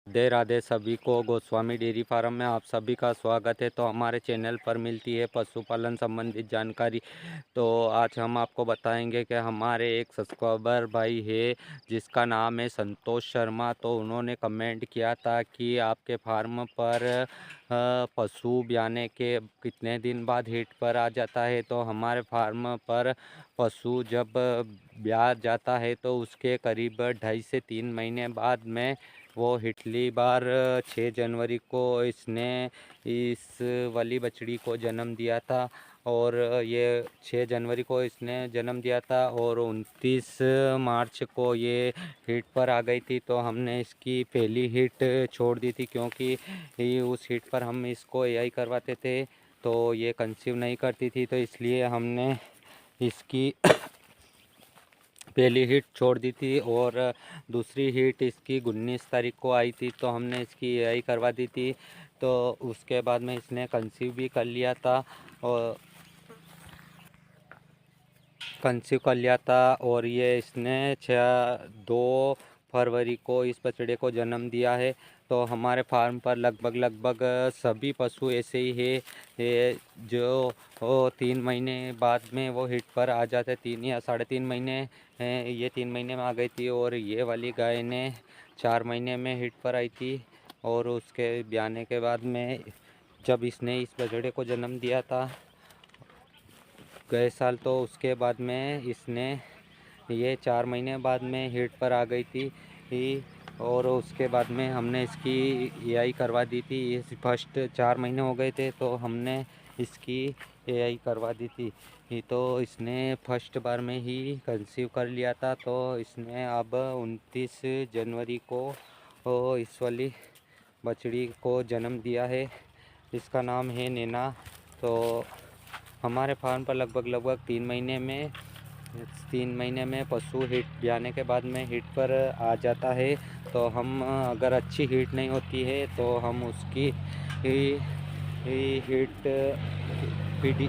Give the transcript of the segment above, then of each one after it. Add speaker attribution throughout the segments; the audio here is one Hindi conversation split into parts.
Speaker 1: राधे राधे सभी को। गोस्वामी डेयरी फार्म में आप सभी का स्वागत है। तो हमारे चैनल पर मिलती है पशुपालन संबंधित जानकारी। तो आज हम आपको बताएंगे कि हमारे एक सब्सक्राइबर भाई है जिसका नाम है संतोष शर्मा। तो उन्होंने कमेंट किया था कि आपके फार्म पर पशु ब्याने के कितने दिन बाद हीट पर आ जाता है। तो हमारे फार्म पर पशु जब ब्याह जाता है तो उसके करीब 2.5 से 3 महीने बाद में वो हिटली बार 6 जनवरी को इसने इस वाली बछड़ी को जन्म दिया था। और ये 6 जनवरी को इसने जन्म दिया था और 29 मार्च को ये हिट पर आ गई थी। तो हमने इसकी पहली हिट छोड़ दी थी क्योंकि उस हिट पर हम इसको एआई करवाते थे तो ये कंसीव नहीं करती थी। तो इसलिए हमने इसकी पहली हिट छोड़ दी थी और दूसरी हिट इसकी 19 तारीख को आई थी तो हमने इसकी एआई करवा दी थी। तो उसके बाद में इसने कंसीव भी कर लिया था और ये इसने 2 फरवरी को इस बछड़े को जन्म दिया है। तो हमारे फार्म पर लगभग सभी पशु ऐसे ही है जो 3 महीने बाद में वो हिट पर आ जाते। 3 या 3.5 महीने ये 3 महीने में आ गई थी और ये वाली गाय ने 4 महीने में हिट पर आई थी। और उसके ब्याने के बाद में जब इसने इस बछड़े को जन्म दिया था गए साल, तो उसके बाद में इसने ये 4 महीने बाद में हिट पर आ गई थी और उसके बाद में हमने इसकी एआई करवा दी थी। ये फर्स्ट 4 महीने हो गए थे तो हमने इसकी एआई करवा दी थी। तो इसने फर्स्ट बार में ही कंसीव कर लिया था। तो इसने अब 29 जनवरी को इस वाली बछड़ी को जन्म दिया है। इसका नाम है नैना। तो हमारे फार्म पर लगभग 3 महीने में पशु हिट ब्याने के बाद में हिट पर आ जाता है। तो हम अगर अच्छी हिट नहीं होती है तो हम उसकी हिट पीडी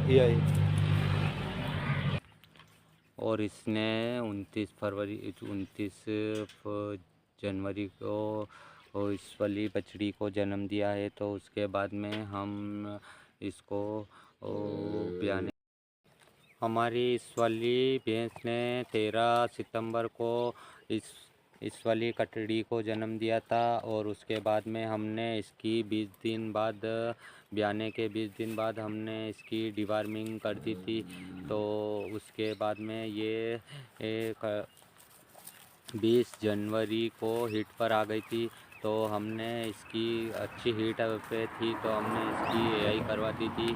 Speaker 1: और इसने 29 जनवरी को इस वाली बछड़ी को जन्म दिया है। तो उसके बाद में हम इसको ब्याने हमारी इस वाली भैंस ने 13 सितंबर को इस वाली कटड़ी को जन्म दिया था और उसके बाद में हमने इसकी 20 दिन बाद ब्याने के 20 दिन बाद हमने इसकी डिवार्मिंग कर दी थी। तो उसके बाद में ये 20 जनवरी को हिट पर आ गई थी। तो हमने इसकी अच्छी हिट पे थी तो हमने इसकी एआई करवा दी थी।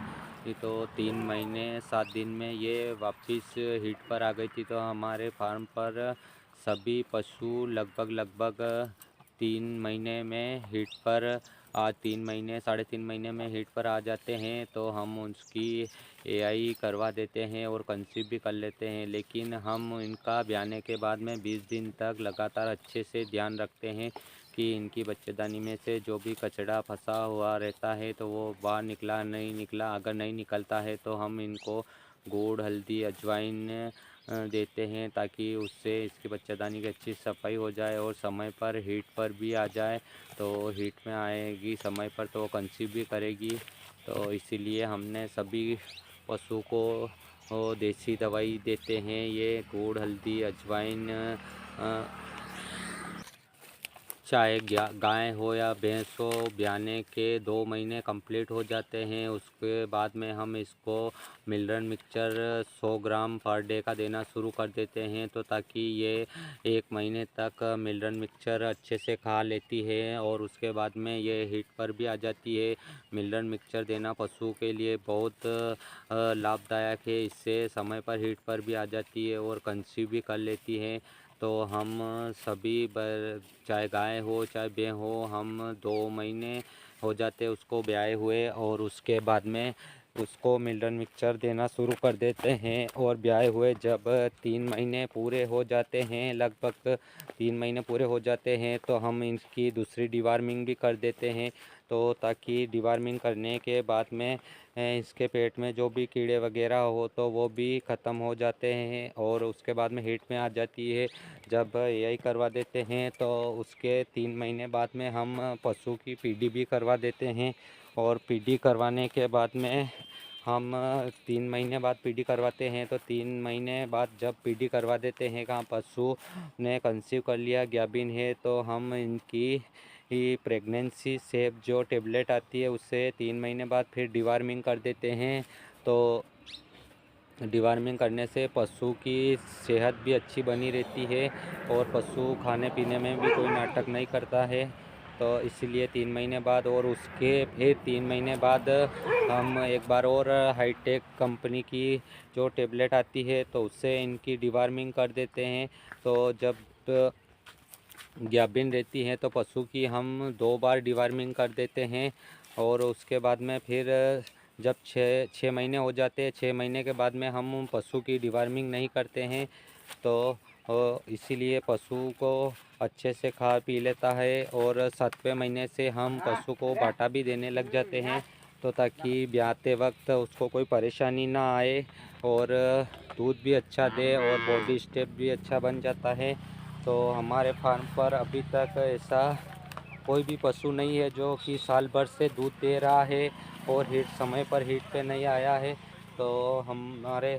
Speaker 1: तो 3 महीने 7 दिन में ये वापस हिट पर आ गई थी। तो हमारे फार्म पर सभी पशु लगभग 3 महीने में हिट पर 3 महीने 3.5 महीने में हिट पर आ जाते हैं। तो हम उसकी एआई करवा देते हैं और कंसीव भी कर लेते हैं। लेकिन हम इनका ब्याने के बाद में 20 दिन तक लगातार अच्छे से ध्यान रखते हैं कि इनकी बच्चेदानी में से जो भी कचरा फंसा हुआ रहता है तो वो बाहर निकला नहीं निकला। अगर नहीं निकलता है तो हम इनको गुड़ हल्दी अजवाइन देते हैं ताकि उससे इसकी बच्चेदानी की अच्छी सफाई हो जाए और समय पर हीट पर भी आ जाए। तो हीट में आएगी समय पर तो वो कंसीव भी करेगी। तो इसीलिए हमने सभी पशु को देसी दवाई देते हैं। ये गुड़ हल्दी अजवाइन चाहे गाय हो या भैंस हो, ब्याने के 2 महीने कंप्लीट हो जाते हैं उसके बाद में हम इसको मिनरल मिक्सचर 100 ग्राम पर डे का देना शुरू कर देते हैं। तो ताकि ये 1 महीने तक मिनरल मिक्सचर अच्छे से खा लेती है और उसके बाद में ये हीट पर भी आ जाती है। मिनरल मिक्सचर देना पशु के लिए बहुत लाभदायक है। इससे समय पर हीट पर भी आ जाती है और कंसीव भी कर लेती है। तो हम सभी चाहे गाय हो चाहे भैंस हो, हम 2 महीने हो जाते उसको ब्याए हुए और उसके बाद में उसको मिल्टन मिक्सचर देना शुरू कर देते हैं। और ब्याए हुए जब 3 महीने पूरे हो जाते हैं, लगभग 3 महीने पूरे हो जाते हैं, तो हम इनकी दूसरी डिवार्मिंग भी कर देते हैं। तो ताकि डिवार्मिंग करने के बाद में इसके पेट में जो भी कीड़े वगैरह हो तो वो भी ख़त्म हो जाते हैं और उसके बाद में हीट में आ जाती है। जब यही करवा देते हैं तो उसके 3 महीने बाद में हम पशु की पीडी भी करवा देते हैं। और पीडी करवाने के बाद में हम 3 महीने बाद पीडी करवाते हैं। तो 3 महीने बाद जब पीडी करवा देते हैं, कहाँ पशु ने कंसीव कर लिया, ज्ञाबिन है, तो हम इनकी प्रेगनेंसी सेव जो टेबलेट आती है उससे 3 महीने बाद फिर डिवार्मिंग कर देते हैं। तो डिवार्मिंग करने से पशु की सेहत भी अच्छी बनी रहती है और पशु खाने पीने में भी कोई नाटक नहीं करता है। तो इसीलिए 3 महीने बाद और उसके फिर 3 महीने बाद हम एक बार और हाईटेक कंपनी की जो टेबलेट आती है तो उससे इनकी डिवार्मिंग कर देते हैं। तो जब ज्ञाबिन रहती है तो पशु की हम 2 बार डिवार्मिंग कर देते हैं। और उसके बाद में फिर जब 6 महीने हो जाते हैं, 6 महीने के बाद में हम पशु की डिवार्मिंग नहीं करते हैं। तो इसीलिए पशु को अच्छे से खा पी लेता है। और 7वें महीने से हम पशु को बाटा भी देने लग जाते हैं, तो ताकि ब्याते वक्त उसको कोई परेशानी ना आए और दूध भी अच्छा दे और बॉडी स्टेप भी अच्छा बन जाता है। तो हमारे फार्म पर अभी तक ऐसा कोई भी पशु नहीं है जो कि साल भर से दूध दे रहा है और समय पर हीट पे नहीं आया है। तो हमारे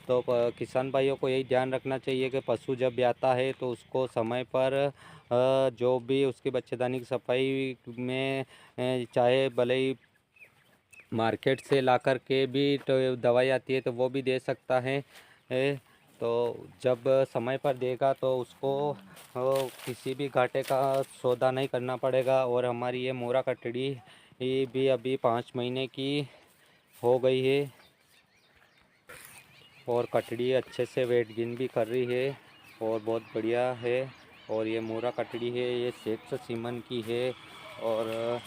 Speaker 1: तो किसान भाइयों को यही ध्यान रखना चाहिए कि पशु जब ब्याता है तो उसको समय पर जो भी उसकी बच्चेदानी की सफाई में चाहे भले ही मार्केट से ला कर के भी तो दवाई आती है तो वो भी दे सकता है। तो जब समय पर देगा तो उसको किसी भी घाटे का सौदा नहीं करना पड़ेगा। और हमारी ये मोरा कटड़ी भी अभी 5 महीने की हो गई है और कटड़ी अच्छे से वेट गेन भी कर रही है और बहुत बढ़िया है। और ये मोरा कटड़ी है, ये 600 सीमन की है और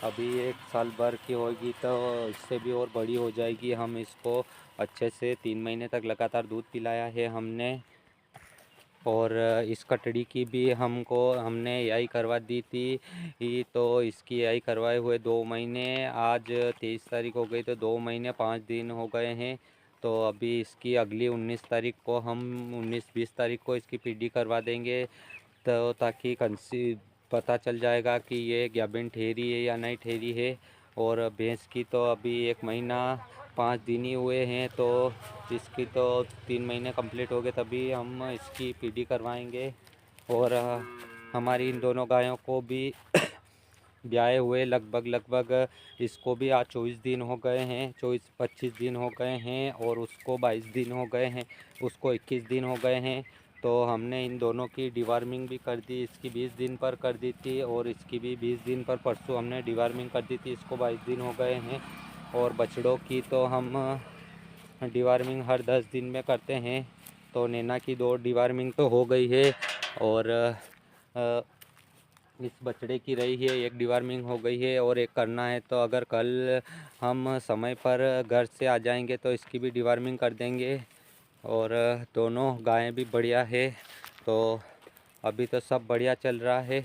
Speaker 1: अभी 1 साल भर की होगी तो इससे भी और बड़ी हो जाएगी। हम इसको अच्छे से 3 महीने तक लगातार दूध पिलाया है हमने। और इस कटड़ी की भी हमने यही करवा दी थी। तो इसकी यही करवाए हुए 2 महीने, आज 23 तारीख हो गई तो 2 महीने 5 दिन हो गए हैं। तो अभी इसकी अगली 19 तारीख को हम 19-20 तारीख को इसकी पीडी करवा देंगे। तो ताकि पता चल जाएगा कि ये ज्ञाबिन ठहरी है या नहीं ठहरी है। और भैंस की तो अभी 1 महीना 5 दिन ही हुए हैं, तो इसकी तो 3 महीने कंप्लीट हो गए तभी हम इसकी पीडी करवाएंगे। और हमारी इन दोनों गायों को भी ब्याए हुए लगभग इसको भी आज 24 दिन हो गए हैं, 24-25 दिन हो गए हैं और उसको 22 दिन हो गए हैं, उसको 21 दिन हो गए हैं। तो हमने इन दोनों की डिवार्मिंग भी कर दी, इसकी 20 दिन पर कर दी थी और इसकी भी 20 दिन पर परसों हमने डिवार्मिंग कर दी थी, इसको 22 दिन हो गए हैं। और बछड़ों की तो हम डिवार्मिंग हर 10 दिन में करते हैं। तो नैना की 2 डिवार्मिंग तो हो गई है और इस बछड़े की रही है 1 डिवार्मिंग हो गई है और 1 करना है। तो अगर कल हम समय पर घर से आ जाएंगे तो इसकी भी डिवार्मिंग कर देंगे। और दोनों गायें भी बढ़िया है। तो अभी तो सब बढ़िया चल रहा है।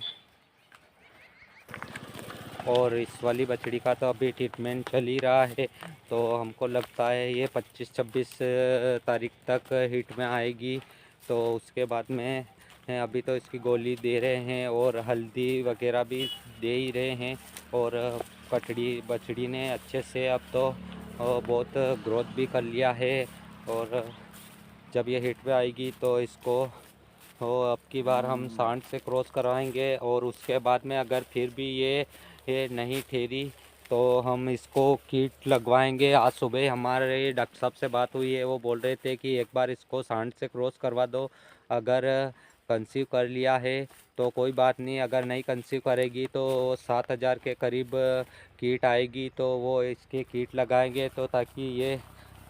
Speaker 1: और इस वाली बछड़ी का तो अभी ट्रीटमेंट चल ही रहा है। तो हमको लगता है ये 25-26 तारीख तक हीट में आएगी। तो उसके बाद में अभी तो इसकी गोली दे रहे हैं और हल्दी वगैरह भी दे ही रहे हैं। और बछड़ी ने अच्छे से अब तो बहुत ग्रोथ भी कर लिया है। और जब ये हीट में आएगी तो इसको अब की बार हम सांड से क्रॉस करवाएंगे। और उसके बाद में अगर फिर भी ये नहीं ठहरी तो हम इसको कीट लगवाएंगे। आज सुबह हमारे डॉक्टर साहब से बात हुई है, वो बोल रहे थे कि एक बार इसको सांड से क्रॉस करवा दो, अगर कंसीव कर लिया है तो कोई बात नहीं, अगर नहीं कंसीव करेगी तो 7,000 के करीब कीट आएगी, तो वो इसके कीट लगाएंगे तो ताकि ये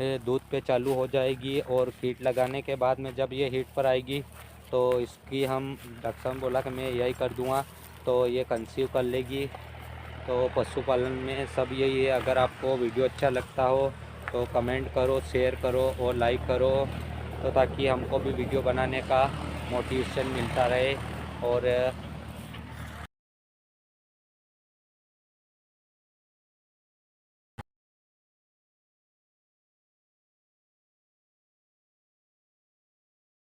Speaker 1: दूध पे चालू हो जाएगी। और कीट लगाने के बाद में जब ये हीट पर आएगी तो इसकी हम डॉक्टर साहब बोला कि मैं यही कर दूंगा तो ये कंसीव कर लेगी। तो पशुपालन में सब यही है। अगर आपको वीडियो अच्छा लगता हो तो कमेंट करो, शेयर करो और लाइक करो, तो ताकि हमको भी वीडियो बनाने का मोटिवेशन मिलता रहे। और